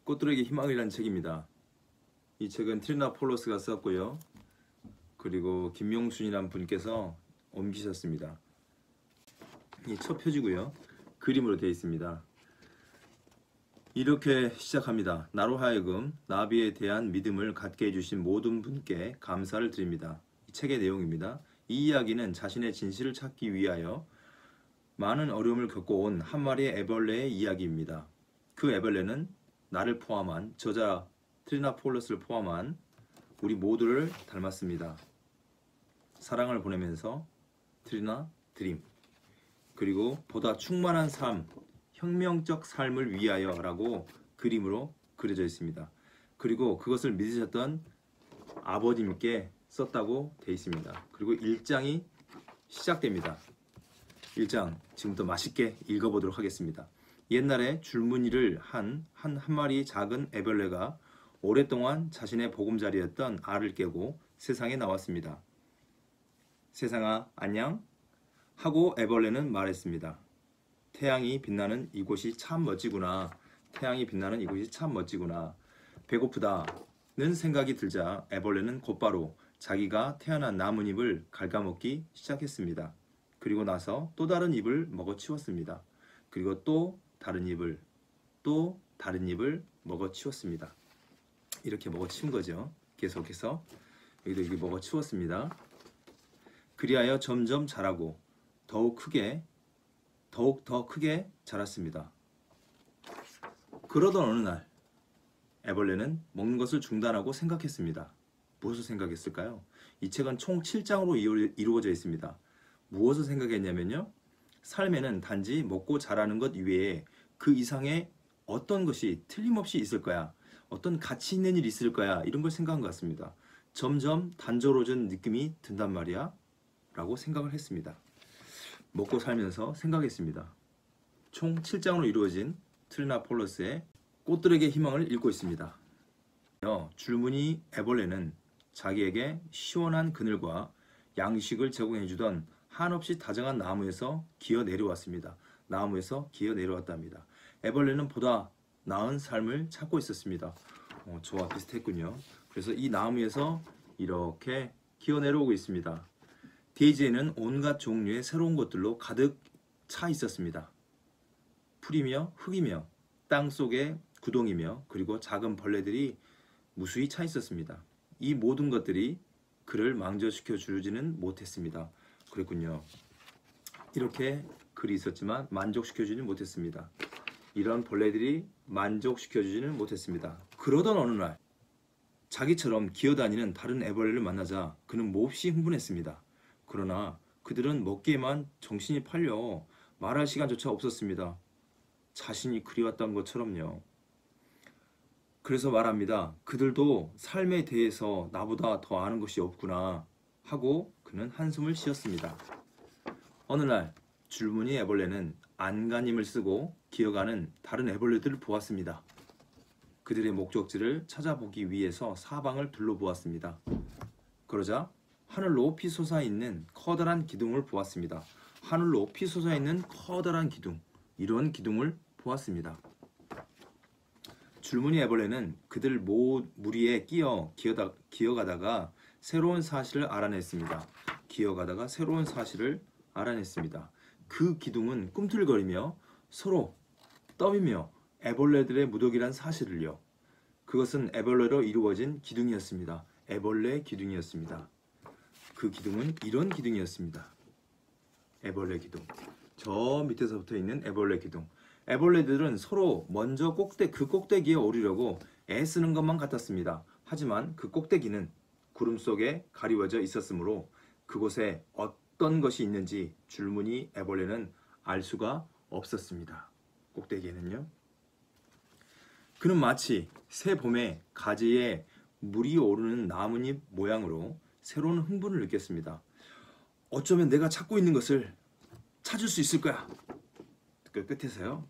꽃들에게 희망이라는 책입니다. 이 책은 트리나 폴로스가 썼고요. 그리고 김용순이라는 분께서 옮기셨습니다. 이 첫 표지고요. 그림으로 되어 있습니다. 이렇게 시작합니다. 나로 하여금 나비에 대한 믿음을 갖게 해주신 모든 분께 감사를 드립니다. 이 책의 내용입니다. 이 이야기는 자신의 진실을 찾기 위하여 많은 어려움을 겪고 온 한 마리의 애벌레의 이야기입니다. 그 애벌레는 나를 포함한 저자 트리나 폴로스를 포함한 우리 모두를 닮았습니다. 사랑을 보내면서 트리나 드림, 그리고 보다 충만한 삶, 혁명적 삶을 위하여 라고 그림으로 그려져 있습니다. 그리고 그것을 믿으셨던 아버님께 썼다고 되어 있습니다. 그리고 1장이 시작됩니다. 1장 지금부터 맛있게 읽어보도록 하겠습니다. 옛날에 줄무늬를 한 마리 작은 애벌레가 오랫동안 자신의 보금자리였던 알을 깨고 세상에 나왔습니다. 세상아 안녕? 하고 애벌레는 말했습니다. 태양이 빛나는 이곳이 참 멋지구나. 태양이 빛나는 이곳이 참 멋지구나. 배고프다는 생각이 들자 애벌레는 곧바로 자기가 태어난 나뭇잎을 갉아먹기 시작했습니다. 그리고 나서 또 다른 잎을 먹어치웠습니다. 그리고 또 다른 잎을 먹어치웠습니다. 이렇게 먹어치운 거죠. 계속해서 여기도 이렇게 먹어치웠습니다. 그리하여 점점 자라고 더욱 더 크게 자랐습니다. 그러던 어느 날 애벌레는 먹는 것을 중단하고 생각했습니다. 무엇을 생각했을까요? 이 책은 총 7장으로 이루어져 있습니다. 무엇을 생각했냐면요, 삶에는 단지 먹고 자라는 것 이외에 그 이상의 어떤 것이 틀림없이 있을 거야, 어떤 가치 있는 일이 있을 거야, 이런 걸 생각한 것 같습니다. 점점 단조로워진 느낌이 든단 말이야 라고 생각을 했습니다. 먹고 살면서 생각했습니다. 총 7장으로 이루어진 트리나 폴로스의 꽃들에게 희망을 읽고 있습니다. 줄무늬 애벌레는 자기에게 시원한 그늘과 양식을 제공해주던 한없이 다정한 나무에서 기어 내려왔습니다. 나무에서 기어 내려왔답니다. 애벌레는 보다 나은 삶을 찾고 있었습니다. 저와 비슷했군요. 그래서 이 나무에서 이렇게 기어 내려오고 있습니다. 대지에는 온갖 종류의 새로운 것들로 가득 차 있었습니다. 풀이며 흙이며 땅 속의 구덩이며 그리고 작은 벌레들이 무수히 차 있었습니다. 이 모든 것들이 그를 만족시켜 주지는 못했습니다. 그랬군요. 이렇게 글이 있었지만 만족시켜주지는 못했습니다. 이런 벌레들이 만족시켜주지는 못했습니다. 그러던 어느 날 자기처럼 기어다니는 다른 애벌레를 만나자 그는 몹시 흥분했습니다. 그러나 그들은 먹기에만 정신이 팔려 말할 시간조차 없었습니다. 자신이 그리웠던 것처럼요. 그래서 말합니다. 그들도 삶에 대해서 나보다 더 아는 것이 없구나 하고 그는 한숨을 쉬었습니다. 어느 날 줄무늬 애벌레는 안간힘을 쓰고 기어가는 다른 애벌레들을 보았습니다. 그들의 목적지를 찾아보기 위해서 사방을 둘러보았습니다. 그러자 하늘 높이 솟아있는 커다란 기둥을 보았습니다. 하늘 높이 솟아있는 커다란 기둥, 이런 기둥을 보았습니다. 줄무늬 애벌레는 그들 무리에 기어가다가 새로운 사실을 알아냈습니다. 그 기둥은 꿈틀거리며 서로 떠미며 애벌레들의 무더기란 사실을요. 그것은 애벌레로 이루어진 기둥이었습니다. 애벌레 기둥이었습니다. 그 기둥은 이런 기둥이었습니다. 애벌레 기둥. 저 밑에서 붙어 있는 애벌레 기둥. 애벌레들은 서로 먼저 그 꼭대기에 오르려고 애쓰는 것만 같았습니다. 하지만 그 꼭대기는 구름 속에 가리워져 있었으므로 그곳에 어떤 것이 있는지 줄무늬 애벌레는 알 수가 없었습니다. 꼭대기에는요. 그는 마치 새 봄에 가지에 물이 오르는 나뭇잎 모양으로 새로운 흥분을 느꼈습니다. 어쩌면 내가 찾고 있는 것을 찾을 수 있을 거야. 그 끝에서요.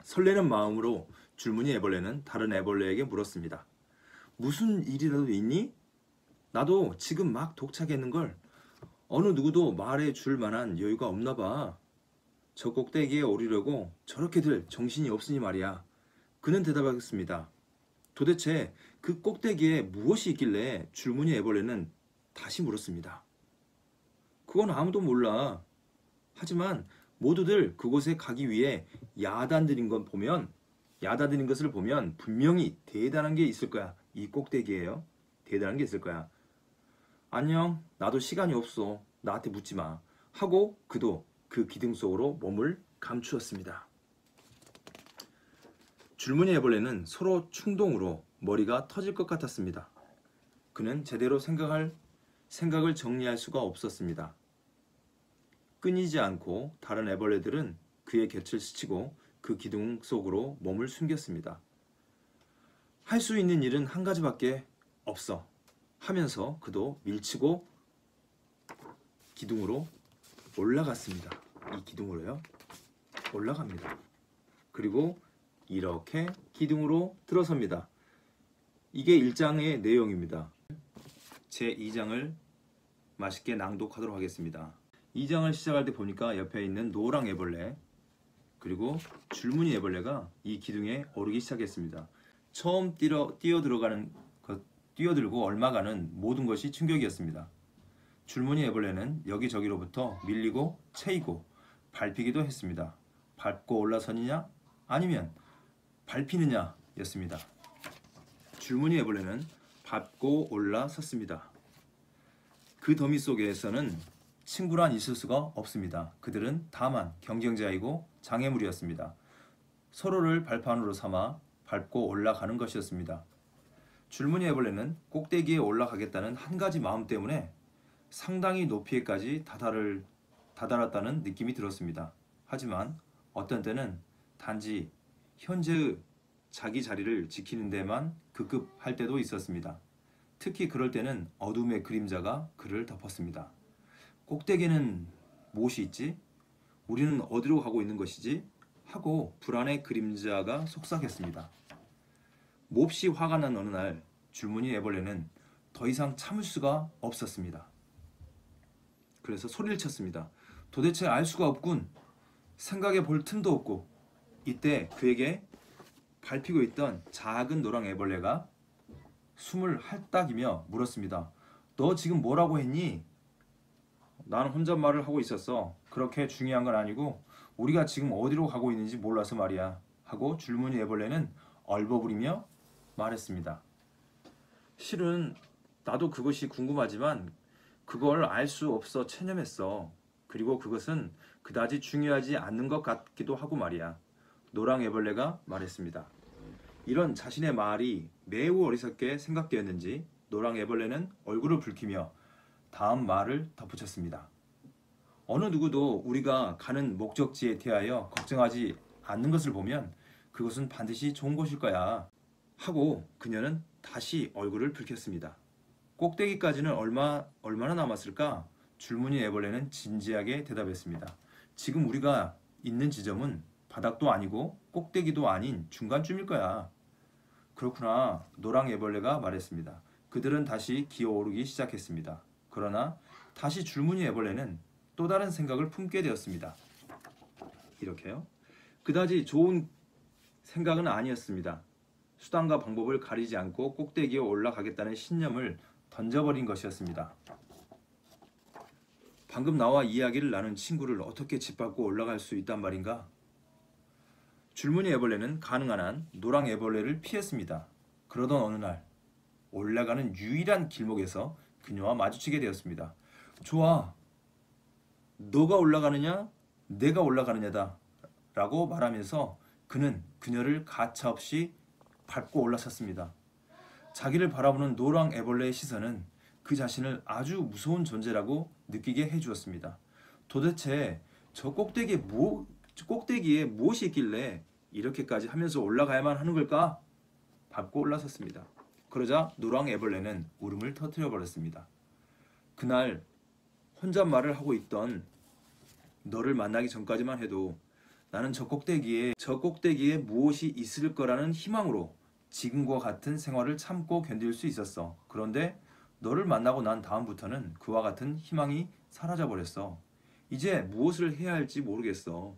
설레는 마음으로 줄무늬 애벌레는 다른 애벌레에게 물었습니다. 무슨 일이라도 있니? 나도 지금 막 독차겠는걸. 어느 누구도 말해줄 만한 여유가 없나 봐. 저 꼭대기에 오르려고 저렇게들 정신이 없으니 말이야. 그는 대답하겠습니다. 도대체 그 꼭대기에 무엇이 있길래 줄무늬 애벌레는 다시 물었습니다. 그건 아무도 몰라. 하지만 모두들 그곳에 가기 위해 야단들인 것을 보면 분명히 대단한 게 있을 거야. 이 꼭대기에요. 대단한 게 있을 거야. 안녕, 나도 시간이 없어. 나한테 묻지 마. 하고 그도 그 기둥 속으로 몸을 감추었습니다. 줄무늬 애벌레는 서로 충동으로 머리가 터질 것 같았습니다. 그는 제대로 생각을 정리할 수가 없었습니다. 끊이지 않고 다른 애벌레들은 그의 곁을 스치고 그 기둥 속으로 몸을 숨겼습니다. 할 수 있는 일은 한 가지밖에 없어 하면서 그도 밀치고 기둥으로 올라갔습니다. 이 기둥으로요. 올라갑니다. 그리고 이렇게 기둥으로 들어섭니다. 이게 1장의 내용입니다. 제 2장을 맛있게 낭독하도록 하겠습 2장을 시작할 때 보니까 옆에 있는 노랑 애벌레 그리고 줄무늬 애벌레가 이 기둥에 오르기 시작했습니다. 처음 뛰어들고 얼마 가는 모든 것이 충격이었습니다. 줄무늬 애벌레는 여기저기로부터 밀리고 채이고 밟히기도 했습니다. 밟고 올라서느냐 아니면 밟히느냐 였습니다. 줄무늬 애벌레는 밟고 올라섰습니다. 그 더미 속에서는 친구란 있을 수가 없습니다. 그들은 다만 경쟁자이고 장애물이었습니다. 서로를 발판으로 삼아 밟고 올라가는 것이었습니다. 줄무늬 애벌레는 꼭대기에 올라가겠다는 한 가지 마음 때문에 상당히 높이에까지 다다랐다는 느낌이 들었습니다. 하지만 어떤 때는 단지 현재의 자기 자리를 지키는 데만 급급할 때도 있었습니다. 특히 그럴 때는 어둠의 그림자가 그를 덮었습니다. 꼭대기에는 무엇이 있지? 우리는 어디로 가고 있는 것이지? 하고 불안의 그림자가 속삭였습니다. 몹시 화가 난 어느 날 줄무늬 애벌레는 더 이상 참을 수가 없었습니다. 그래서 소리를 쳤습니다. 도대체 알 수가 없군. 생각해 볼 틈도 없고. 이때 그에게 밟히고 있던 작은 노랑 애벌레가 숨을 헐떡이며 물었습니다. 너 지금 뭐라고 했니? 나는 혼잣말을 하고 있었어. 그렇게 중요한 건 아니고 우리가 지금 어디로 가고 있는지 몰라서 말이야. 하고 줄무늬 애벌레는 얼버무리며 말했습니다. 실은 나도 그것이 궁금하지만 그걸 알 수 없어 체념했어. 그리고 그것은 그다지 중요하지 않는 것 같기도 하고 말이야. 노랑 애벌레가 말했습니다. 이런 자신의 말이 매우 어리석게 생각되었는지 노랑 애벌레는 얼굴을 붉히며 다음 말을 덧붙였습니다. 어느 누구도 우리가 가는 목적지에 대하여 걱정하지 않는 것을 보면 그것은 반드시 좋은 것일 거야. 하고 그녀는 다시 얼굴을 붉혔습니다. 꼭대기까지는 얼마나 남았을까? 줄무늬 애벌레는 진지하게 대답했습니다. 지금 우리가 있는 지점은 바닥도 아니고 꼭대기도 아닌 중간쯤일 거야. 그렇구나. 노랑 애벌레가 말했습니다. 그들은 다시 기어오르기 시작했습니다. 그러나 다시 줄무늬 애벌레는 또 다른 생각을 품게 되었습니다. 이렇게요. 그다지 좋은 생각은 아니었습니다. 수단과 방법을 가리지 않고 꼭대기에 올라가겠다는 신념을 던져버린 것이었습니다. 방금 나와 이야기를 나눈 친구를 어떻게 짓밟고 올라갈 수 있단 말인가? 줄무늬 애벌레는 가능한 한 노랑 애벌레를 피했습니다. 그러던 어느 날 올라가는 유일한 길목에서 그녀와 마주치게 되었습니다. 좋아, 너가 올라가느냐 내가 올라가느냐다 라고 말하면서 그는 그녀를 가차없이 밟고 올라섰습니다. 자기를 바라보는 노랑 애벌레의 시선은 그 자신을 아주 무서운 존재라고 느끼게 해주었습니다. 도대체 저 꼭대기에 무엇이 있길래 이렇게까지 하면서 올라가야만 하는 걸까? 밟고 올라섰습니다. 그러자 노랑 애벌레는 울음을 터뜨려 버렸습니다. 그날 혼잣말을 하고 있던 너를 만나기 전까지만 해도 나는 저 꼭대기에 무엇이 있을 거라는 희망으로 지금과 같은 생활을 참고 견딜 수 있었어. 그런데 너를 만나고 난 다음부터는 그와 같은 희망이 사라져 버렸어. 이제 무엇을 해야 할지 모르겠어.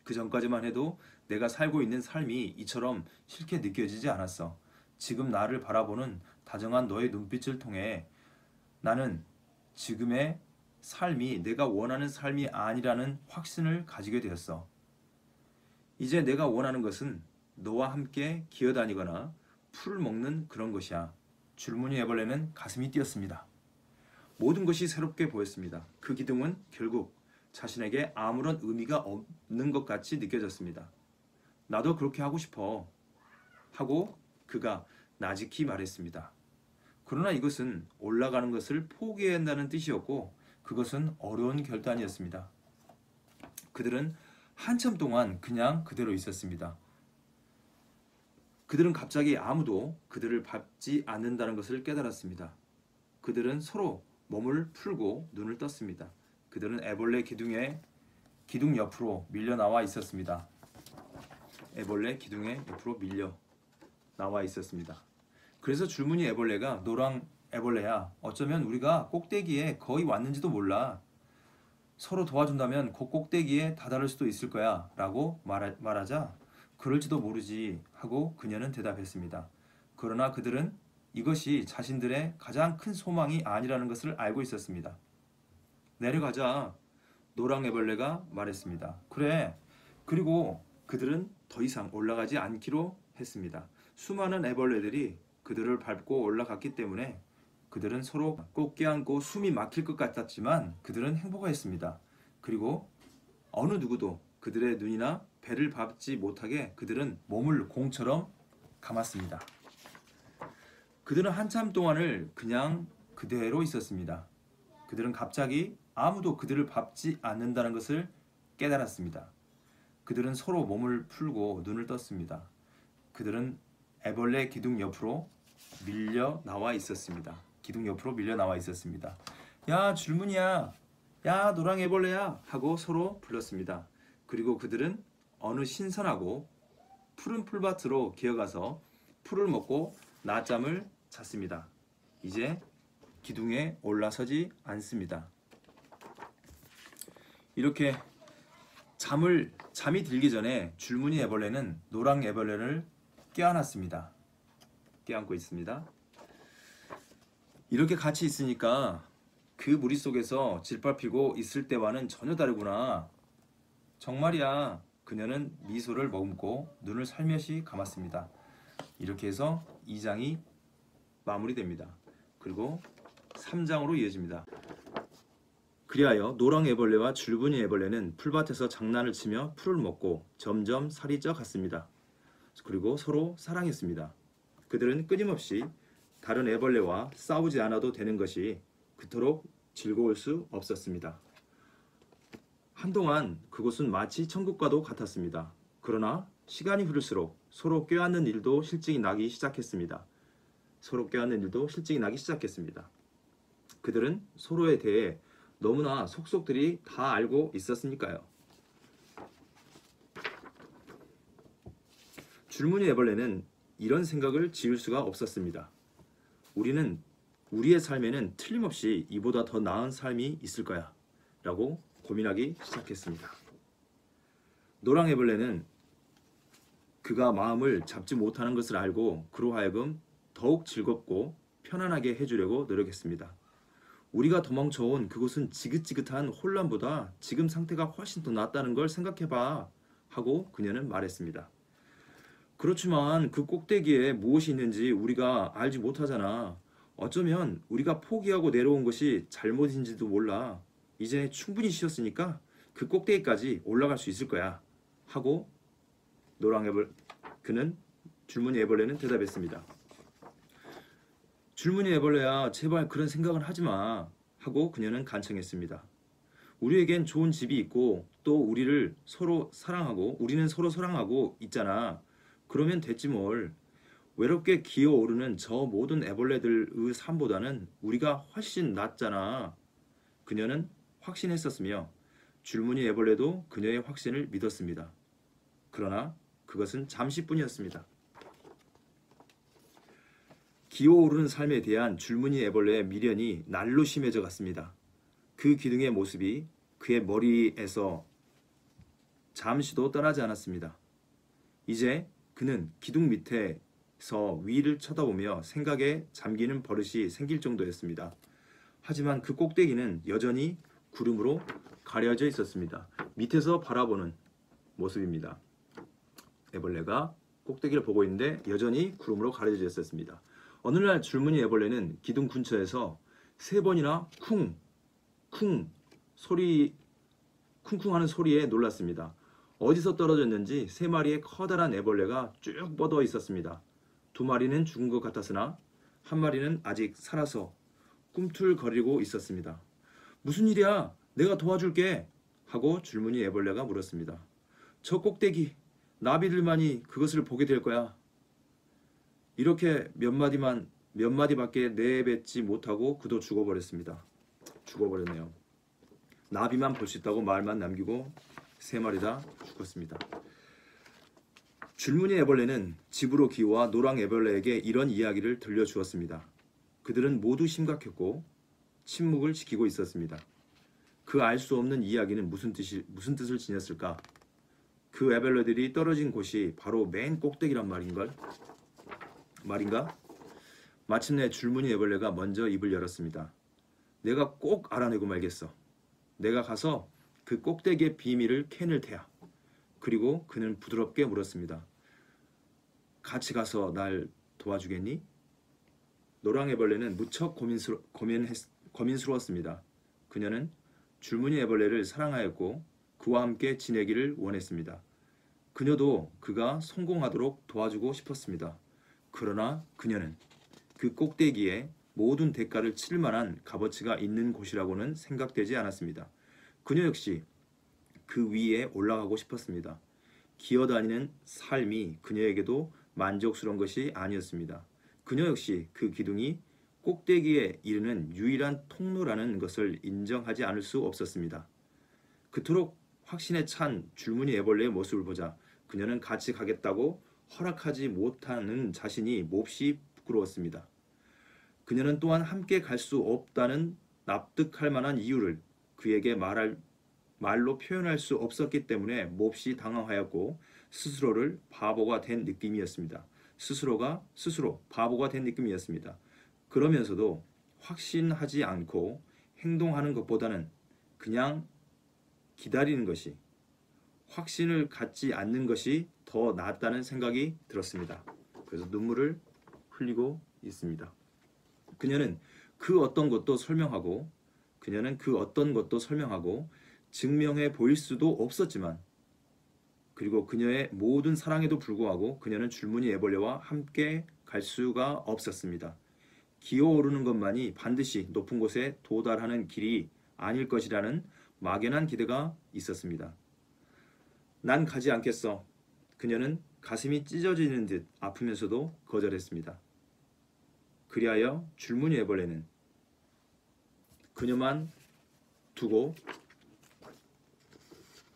그 전까지만 해도 내가 살고 있는 삶이 이처럼 싫게 느껴지지 않았어. 지금 나를 바라보는 다정한 너의 눈빛을 통해 나는 지금의 삶이 내가 원하는 삶이 아니라는 확신을 가지게 되었어. 이제 내가 원하는 것은 너와 함께 기어다니거나 풀을 먹는 그런 것이야. 줄무늬 애벌레는 가슴이 뛰었습니다. 모든 것이 새롭게 보였습니다. 그 기둥은 결국 자신에게 아무런 의미가 없는 것 같이 느껴졌습니다. 나도 그렇게 하고 싶어 하고 그가 나직히 말했습니다. 그러나 이것은 올라가는 것을 포기해야 한다는 뜻이었고 그것은 어려운 결단이었습니다. 그들은 한참 동안 그냥 그대로 있었습니다. 그들은 갑자기 아무도 그들을 밟지 않는다는 것을 깨달았습니다. 그들은 서로 몸을 풀고 눈을 떴습니다. 그들은 애벌레 기둥 옆으로 밀려 나와 있었습니다. 애벌레 기둥의 옆으로 밀려 나와 있었습니다. 그래서 줄무늬 애벌레가 노랑 애벌레야, 어쩌면 우리가 꼭대기에 거의 왔는지도 몰라. 서로 도와준다면 곧 꼭대기에 다다를 수도 있을 거야 라고 말하자 그럴지도 모르지 하고 그녀는 대답했습니다. 그러나 그들은 이것이 자신들의 가장 큰 소망이 아니라는 것을 알고 있었습니다. 내려가자, 노랑 애벌레가 말했습니다. 그래. 그리고 그들은 더 이상 올라가지 않기로 했습니다. 수많은 애벌레들이 그들을 밟고 올라갔기 때문에 그들은 서로 꼭 껴안고 숨이 막힐 것 같았지만 그들은 행복했습니다. 그리고 어느 누구도 그들의 눈이나 배를 밟지 못하게 그들은 몸을 공처럼 감았습니다. 그들은 한참 동안을 그냥 그대로 있었습니다. 그들은 갑자기 아무도 그들을 밟지 않는다는 것을 깨달았습니다. 그들은 서로 몸을 풀고 눈을 떴습니다. 그들은 애벌레 기둥 옆으로 밀려 나와 있었습니다. 기둥 옆으로 밀려 나와 있었습니다. 야, 줄무늬야, 야, 노랑 애벌레야 하고 서로 불렀습니다. 그리고 그들은 어느 신선하고 푸른 풀밭으로 기어가서 풀을 먹고 낮잠을 잤습니다. 이제 기둥에 올라서지 않습니다. 이렇게 잠이 들기 전에 줄무늬 애벌레는 노랑 애벌레를 껴안았습니다. 껴안고 있습니다. 이렇게 같이 있으니까 그 무리 속에서 짓밟히고 있을 때와는 전혀 다르구나. 정말이야. 그녀는 미소를 머금고 눈을 살며시 감았습니다. 이렇게 해서 2장이 마무리됩니다. 그리고 3장으로 이어집니다. 그리하여 노랑 애벌레와 줄무늬 애벌레는 풀밭에서 장난을 치며 풀을 먹고 점점 살이 쪄 갔습니다. 그리고 서로 사랑했습니다. 그들은 끊임없이 다른 애벌레와 싸우지 않아도 되는 것이 그토록 즐거울 수 없었습니다. 한동안 그곳은 마치 천국과도 같았습니다. 그러나 시간이 흐를수록 서로 껴안는 일도 실증이 나기 시작했습니다. 그들은 서로에 대해 너무나 속속들이 다 알고 있었으니까요. 줄무늬 애벌레는 이런 생각을 지을 수가 없었습니다. 우리의 삶에는 틀림없이 이보다 더 나은 삶이 있을 거야 라고 고민하기 시작했습니다. 노랑 애벌레는 그가 마음을 잡지 못하는 것을 알고 그로 하여금 더욱 즐겁고 편안하게 해주려고 노력했습니다. 우리가 도망쳐온 그곳은 지긋지긋한 혼란보다 지금 상태가 훨씬 더 낫다는 걸 생각해봐 하고 그녀는 말했습니다. 그렇지만 그 꼭대기에 무엇이 있는지 우리가 알지 못하잖아. 어쩌면 우리가 포기하고 내려온 것이 잘못인지도 몰라. 이제 충분히 쉬었으니까 그 꼭대기까지 올라갈 수 있을 거야 하고 줄무늬 애벌레는 대답했습니다. 줄무늬 애벌레야, 제발 그런 생각은 하지 마 하고 그녀는 간청했습니다. 우리에겐 좋은 집이 있고 또 우리는 서로 사랑하고 있잖아. 그러면 됐지 뭘. 외롭게 기어오르는 저 모든 애벌레들의 삶보다는 우리가 훨씬 낫잖아. 그녀는 확신했었으며 줄무늬 애벌레도 그녀의 확신을 믿었습니다. 그러나 그것은 잠시뿐이었습니다. 기어오르는 삶에 대한 줄무늬 애벌레의 미련이 날로 심해져 갔습니다. 그 기둥의 모습이 그의 머리에서 잠시도 떠나지 않았습니다. 이제 그는 기둥 밑에 위를 쳐다보며 생각에 잠기는 버릇이 생길 정도였습니다. 하지만 그 꼭대기는 여전히 구름으로 가려져 있었습니다. 밑에서 바라보는 모습입니다. 애벌레가 꼭대기를 보고 있는데 여전히 구름으로 가려져 있었습니다. 어느 날 줄무늬 애벌레는 기둥 근처에서 3번이나 쿵쿵 쿵쿵 하는 소리에 놀랐습니다. 어디서 떨어졌는지 3마리의 커다란 애벌레가 쭉 뻗어 있었습니다. 2마리는 죽은 것 같았으나 1마리는 아직 살아서 꿈틀거리고 있었습니다. 무슨 일이야? 내가 도와줄게! 하고 줄무늬 애벌레가 물었습니다. 저 꼭대기, 나비들만이 그것을 보게 될 거야. 이렇게 몇 마디밖에 내뱉지 못하고 그도 죽어버렸습니다. 죽어버렸네요. 나비만 볼 수 있다고 말만 남기고 3마리 다 죽었습니다. 줄무늬 애벌레는 집으로 기어와 노랑 애벌레에게 이런 이야기를 들려주었습니다. 그들은 모두 심각했고 침묵을 지키고 있었습니다. 그 알 수 없는 이야기는 무슨 뜻을 지녔을까? 그 애벌레들이 떨어진 곳이 바로 맨 꼭대기란 말인가? 마침내 줄무늬 애벌레가 먼저 입을 열었습니다. 내가 꼭 알아내고 말겠어. 내가 가서 그 꼭대기의 비밀을 캐낼 테야. 그리고 그는 부드럽게 물었습니다. 같이 가서 날 도와주겠니? 노랑 애벌레는 무척 고민스러웠습니다. 그녀는 줄무늬 애벌레를 사랑하였고 그와 함께 지내기를 원했습니다. 그녀도 그가 성공하도록 도와주고 싶었습니다. 그러나 그녀는 그 꼭대기에 모든 대가를 치를 만한 값어치가 있는 곳이라고는 생각되지 않았습니다. 그녀 역시 그 위에 올라가고 싶었습니다. 기어다니는 삶이 그녀에게도 만족스러운 것이 아니었습니다. 그녀 역시 그 기둥이 꼭대기에 이르는 유일한 통로라는 것을 인정하지 않을 수 없었습니다. 그토록 확신에 찬 줄무늬 애벌레의 모습을 보자 그녀는 같이 가겠다고 허락하지 못하는 자신이 몹시 부끄러웠습니다. 그녀는 또한 함께 갈 수 없다는 납득할 만한 이유를 그에게 말로 표현할 수 없었기 때문에 몹시 당황하였고 스스로 바보가 된 느낌이었습니다. 그러면서도 확신하지 않고 행동하는 것보다는 그냥 기다리는 것이, 확신을 갖지 않는 것이 더 낫다는 생각이 들었습니다. 그래서 눈물을 흘리고 있습니다. 그녀는 그 어떤 것도 설명하고 증명해 보일 수도 없었지만, 그리고 그녀의 모든 사랑에도 불구하고 그녀는 줄무늬 애벌레와 함께 갈 수가 없었습니다. 기어오르는 것만이 반드시 높은 곳에 도달하는 길이 아닐 것이라는 막연한 기대가 있었습니다. 난 가지 않겠어. 그녀는 가슴이 찢어지는 듯 아프면서도 거절했습니다. 그리하여 줄무늬 애벌레는 그녀만 두고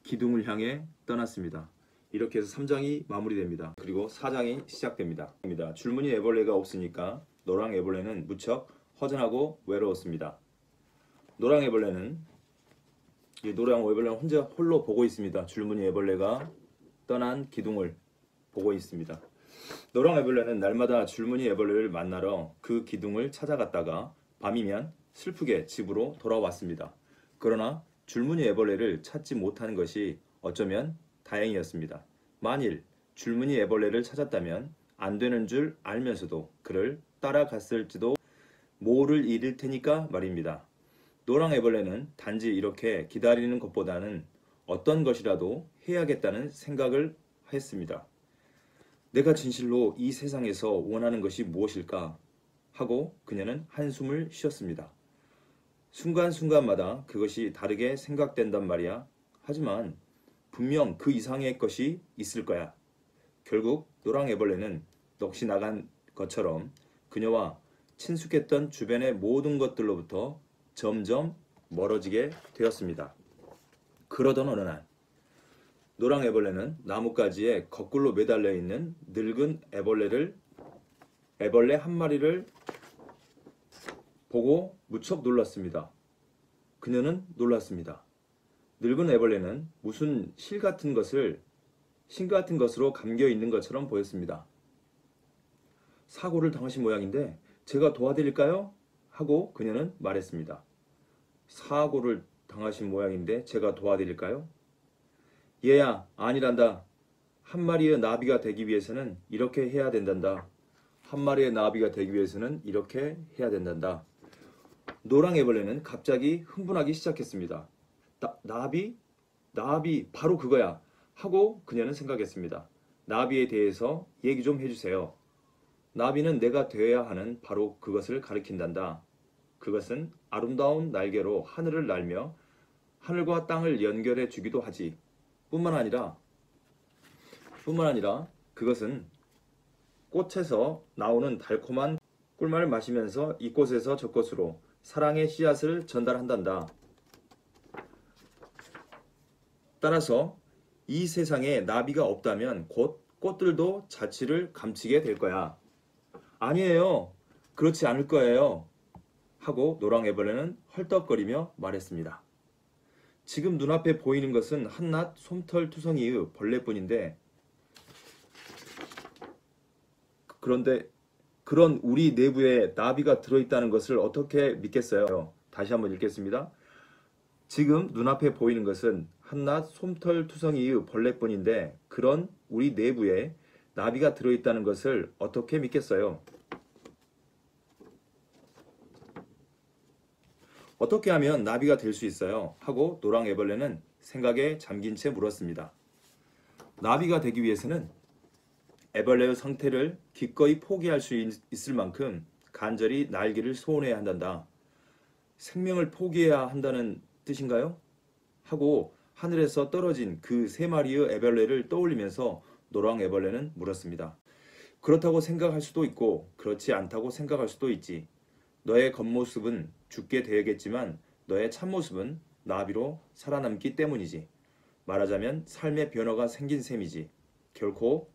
기둥을 향해 떠났습니다. 이렇게 해서 3장이 마무리됩니다. 그리고 4장이 시작됩니다. 줄무늬 애벌레가 없으니까 노랑 애벌레는 무척 허전하고 외로웠습니다. 노랑 애벌레는 혼자 홀로 보고 있습니다. 줄무늬 애벌레가 떠난 기둥을 보고 있습니다. 노랑 애벌레는 날마다 줄무늬 애벌레를 만나러 그 기둥을 찾아갔다가 밤이면 슬프게 집으로 돌아왔습니다. 그러나 줄무늬 애벌레를 찾지 못하는 것이 어쩌면 다행이었습니다. 만일 줄무늬 애벌레를 찾았다면 안 되는 줄 알면서도 그를 따라갔을지도 모를 일일 테니까 말입니다. 노랑 애벌레는 단지 이렇게 기다리는 것보다는 어떤 것이라도 해야겠다는 생각을 했습니다. 내가 진실로 이 세상에서 원하는 것이 무엇일까 하고 그녀는 한숨을 쉬었습니다. 순간순간마다 그것이 다르게 생각된단 말이야. 하지만 분명 그 이상의 것이 있을 거야. 결국 노랑 애벌레는 넋이 나간 것처럼 그녀와 친숙했던 주변의 모든 것들로부터 점점 멀어지게 되었습니다. 그러던 어느 날 노랑 애벌레는 나뭇가지에 거꾸로 매달려 있는 늙은 애벌레 한 마리를 보고 무척 놀랐습니다. 그녀는 놀랐습니다. 늙은 애벌레는 무슨 신 같은 것으로 감겨 있는 것처럼 보였습니다. 사고를 당하신 모양인데 제가 도와드릴까요? 하고 그녀는 말했습니다. 사고를 당하신 모양인데 제가 도와드릴까요? 얘야, 아니란다. 한 마리의 나비가 되기 위해서는 이렇게 해야 된단다. 한 마리의 나비가 되기 위해서는 이렇게 해야 된단다. 노랑 애벌레는 갑자기 흥분하기 시작했습니다. 나비? 나비, 바로 그거야. 하고 그녀는 생각했습니다. 나비에 대해서 얘기 좀 해주세요. 나비는 내가 되어야 하는 바로 그것을 가리킨단다. 그것은 아름다운 날개로 하늘을 날며 하늘과 땅을 연결해 주기도 하지. 뿐만 아니라 그것은 꽃에서 나오는 달콤한 꿀맛을 마시면서 이곳에서 저곳으로 사랑의 씨앗을 전달한단다. 따라서 이 세상에 나비가 없다면 곧 꽃들도 자취를 감추게 될 거야. 아니에요. 그렇지 않을 거예요. 하고 노랑애벌레는 헐떡거리며 말했습니다. 지금 눈앞에 보이는 것은 한낱 솜털투성이의 벌레뿐인데 그런데 그런 우리 내부에 나비가 들어있다는 것을 어떻게 믿겠어요? 다시 한번 읽겠습니다. 지금 눈앞에 보이는 것은 한낱 솜털투성이의 벌레뿐인데 그런 우리 내부에 나비가 들어있다는 것을 어떻게 믿겠어요? 어떻게 하면 나비가 될 수 있어요? 하고 노랑애벌레는 생각에 잠긴 채 물었습니다. 나비가 되기 위해서는 애벌레의 상태를 기꺼이 포기할 수 있을 만큼 간절히 날개를 소원해야 한단다. 생명을 포기해야 한다는 뜻인가요? 하고 하늘에서 떨어진 그 3마리의 애벌레를 떠올리면서 노랑애벌레는 물었습니다. 그렇다고 생각할 수도 있고 그렇지 않다고 생각할 수도 있지. 너의 겉모습은 죽게 되겠지만 너의 참모습은 나비로 살아남기 때문이지. 말하자면 삶의 변화가 생긴 셈이지. 결코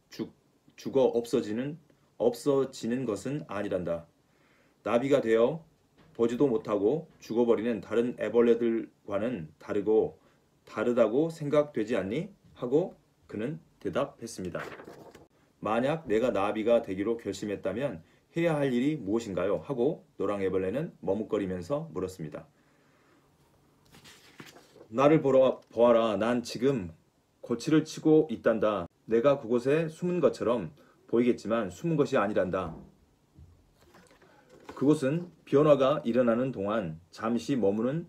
죽어 없어지는 것은 아니란다. 나비가 되어 보지도 못하고 죽어버리는 다른 애벌레들과는 다르다고 생각되지 않니? 하고 그는 대답했습니다. 만약 내가 나비가 되기로 결심했다면 해야 할 일이 무엇인가요? 하고 노랑애벌레는 머뭇거리면서 물었습니다. 나를 보아라. 난 지금 고치를 치고 있단다. 내가 그곳에 숨은 것처럼 보이겠지만 숨은 것이 아니란다. 그곳은 변화가 일어나는 동안 잠시 머무는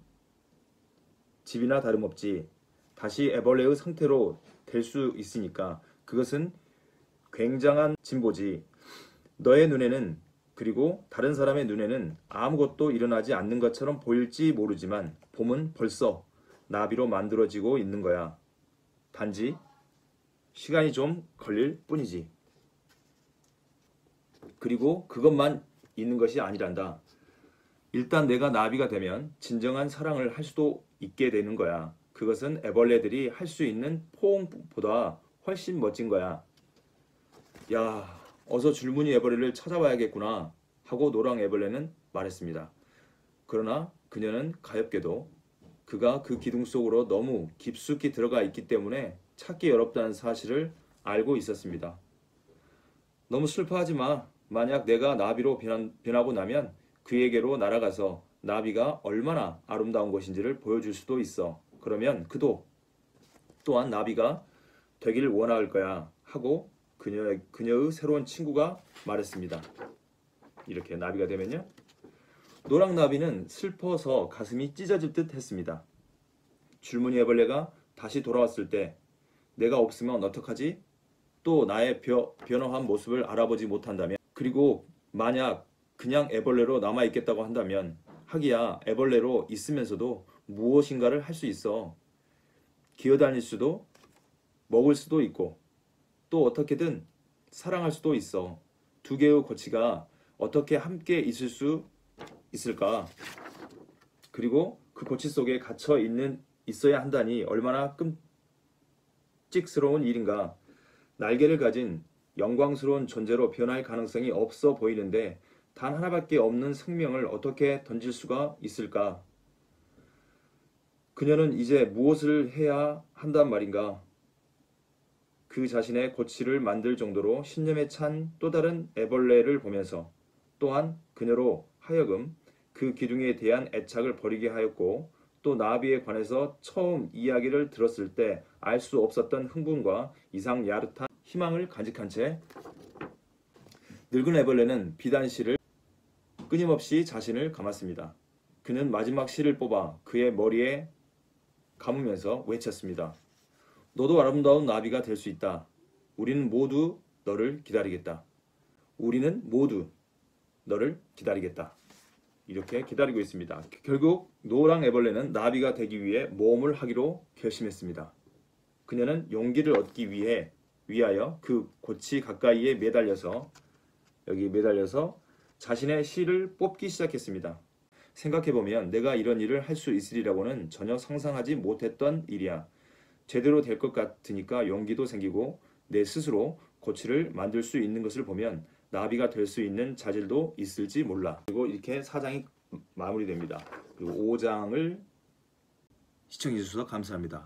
집이나 다름없지. 다시 애벌레의 상태로 될 수 있으니까 그것은 굉장한 진보지. 너의 눈에는 그리고 다른 사람의 눈에는 아무것도 일어나지 않는 것처럼 보일지 모르지만 봄은 벌써 나비로 만들어지고 있는 거야. 단지 시간이 좀 걸릴 뿐이지. 그리고 그것만 있는 것이 아니란다. 일단 내가 나비가 되면 진정한 사랑을 할 수도 있게 되는 거야. 그것은 애벌레들이 할 수 있는 포옹보다 훨씬 멋진 거야. 야, 어서 줄무늬 애벌레를 찾아봐야겠구나 하고 노랑애벌레는 말했습니다. 그러나 그녀는 가엾게도 그가 그 기둥 속으로 너무 깊숙이 들어가 있기 때문에 찾기 어렵다는 사실을 알고 있었습니다. 너무 슬퍼하지 마. 만약 내가 나비로 변하고 나면 그에게로 날아가서 나비가 얼마나 아름다운 것인지를 보여줄 수도 있어. 그러면 그도 또한 나비가 되기를 원할 거야 하고 그녀의 새로운 친구가 말했습니다. 이렇게 나비가 되면요. 노랑나비는 슬퍼서 가슴이 찢어질 듯 했습니다. 줄무늬 애벌레가 다시 돌아왔을 때 내가 없으면 어떡하지? 또 나의 변화한 모습을 알아보지 못한다면, 그리고 만약 그냥 애벌레로 남아있겠다고 한다면, 하기야 애벌레로 있으면서도 무엇인가를 할 수 있어. 기어다닐 수도, 먹을 수도 있고, 또 어떻게든 사랑할 수도 있어. 두 개의 고치가 어떻게 함께 있을 수 있을까? 그리고 그 고치 속에 갇혀 있어야 한다니 얼마나 끔찍스러운 일인가. 날개를 가진 영광스러운 존재로 변할 가능성이 없어 보이는데 단 하나밖에 없는 생명을 어떻게 던질 수가 있을까? 그녀는 이제 무엇을 해야 한단 말인가? 그 자신의 고치를 만들 정도로 신념에 찬 또 다른 애벌레를 보면서 또한 그녀로 하여금 그 기둥에 대한 애착을 버리게 하였고 또 나비에 관해서 처음 이야기를 들었을 때 알 수 없었던 흥분과 이상 야릇한 희망을 간직한 채 늙은 애벌레는 비단실을 끊임없이 자신을 감았습니다. 그는 마지막 실을 뽑아 그의 머리에 감으면서 외쳤습니다. 너도 아름다운 나비가 될 수 있다. 우리는 모두 너를 기다리겠다. 우리는 모두 너를 기다리겠다. 이렇게 기다리고 있습니다. 결국 노랑 애벌레는 나비가 되기 위해 모험을 하기로 결심했습니다. 그녀는 용기를 얻기 위하여 그 고치 가까이에 매달려서 자신의 실을 뽑기 시작했습니다. 생각해보면 내가 이런 일을 할 수 있으리라고는 전혀 상상하지 못했던 일이야. 제대로 될 것 같으니까 용기도 생기고 내 스스로 고치를 만들 수 있는 것을 보면 나비가 될 수 있는 자질도 있을지 몰라. 그리고 이렇게 4장이 마무리됩니다. 그리고 5장을 시청해 주셔서 감사합니다.